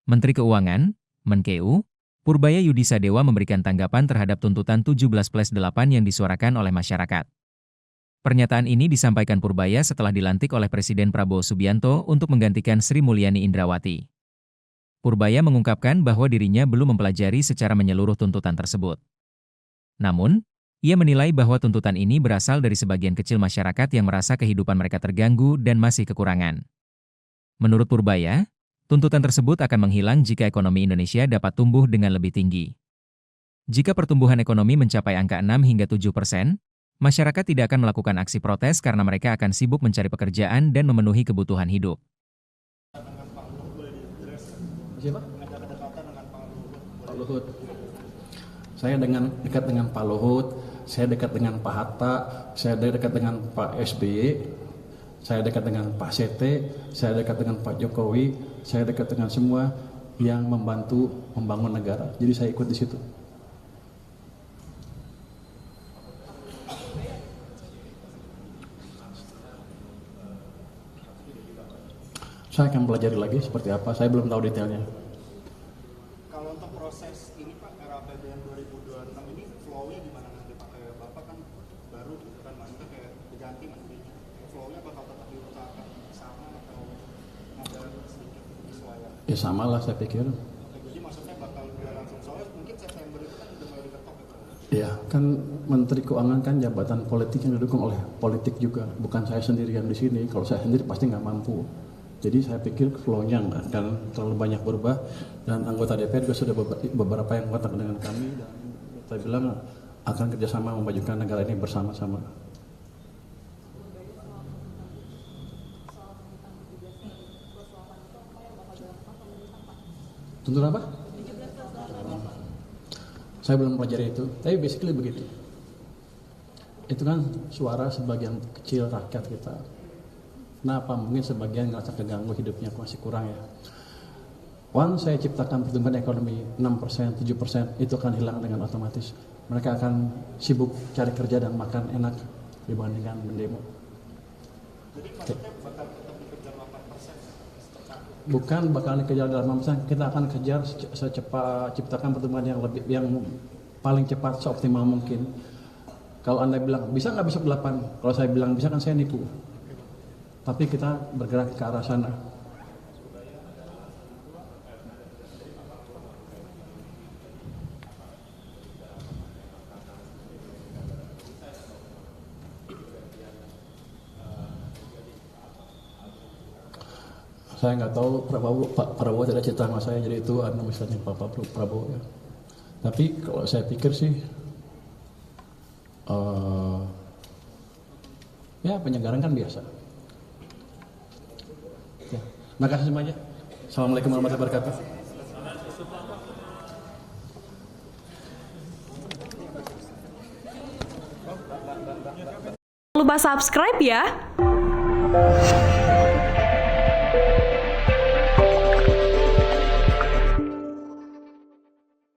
Menteri Keuangan, Menkeu, Purbaya Yudisadewa memberikan tanggapan terhadap tuntutan 17+8 yang disuarakan oleh masyarakat. Pernyataan ini disampaikan Purbaya setelah dilantik oleh Presiden Prabowo Subianto untuk menggantikan Sri Mulyani Indrawati. Purbaya mengungkapkan bahwa dirinya belum mempelajari secara menyeluruh tuntutan tersebut. Namun, ia menilai bahwa tuntutan ini berasal dari sebagian kecil masyarakat yang merasa kehidupan mereka terganggu dan masih kekurangan. Menurut Purbaya, tuntutan tersebut akan menghilang jika ekonomi Indonesia dapat tumbuh dengan lebih tinggi. Jika pertumbuhan ekonomi mencapai angka 6 hingga 7%, masyarakat tidak akan melakukan aksi protes karena mereka akan sibuk mencari pekerjaan dan memenuhi kebutuhan hidup. Siapa? Pak Luhut. Saya dekat dengan Pak Luhut, saya dekat dengan Pak Hatta, saya dekat dengan Pak SBY, saya dekat dengan Pak Sete, saya dekat dengan Pak Jokowi, saya dekat dengan semua yang membantu membangun negara. Jadi saya ikut di situ. Saya akan pelajari lagi seperti apa, saya belum tahu detailnya. Kalau untuk proses ini Pak, RAPBN 2026 ini flow-nya gimana nanti Pak? Kayak Bapak kan baru gitu kan, maksudnya kayak diganti nanti. Flow-nya bakal tetap diusahakan sama atau ada sedikit penyesuaian? Ya sama lah saya pikir. Oke, jadi maksudnya bakal udah langsung, soalnya mungkin September itu kan udah mulai diketok ya Pak? Ya, kan Menteri Keuangan kan jabatan politik yang didukung oleh politik juga. Bukan saya sendiri yang di sini, kalau saya sendiri pasti nggak mampu. Jadi saya pikir flow-nya nggak akan terlalu banyak berubah, dan anggota DPR juga sudah beberapa yang kontak dengan kami, dan saya bilang akan kerjasama memajukan negara ini bersama-sama. Tuntut apa? Saya belum pelajari itu, tapi basically begitu. Itu kan suara sebagian kecil rakyat kita. Kenapa? Mungkin sebagian ngerasa keganggu hidupnya masih kurang ya. Once saya ciptakan pertumbuhan ekonomi 6%, 7%, itu akan hilang dengan otomatis. Mereka akan sibuk cari kerja dan makan enak dibandingkan mendemo. Jadi maksudnya bakal tetap dikejar 8%? Bukan bakal dikejar dalam 8%, kita akan kejar secepat ciptakan pertumbuhan yang paling cepat seoptimal mungkin. Kalau Anda bilang bisa nggak besok 8, kalau saya bilang bisa kan saya nipu. Tapi kita bergerak ke arah sana. Saya nggak tahu Pak Prabowo tidak cerita sama saya, jadi itu misalnya Pak Prabowo ya. Tapi kalau saya pikir sih, ya penyegaran kan biasa. Ya. Terima kasih semuanya. Assalamualaikum warahmatullahi wabarakatuh. Jangan lupa subscribe ya.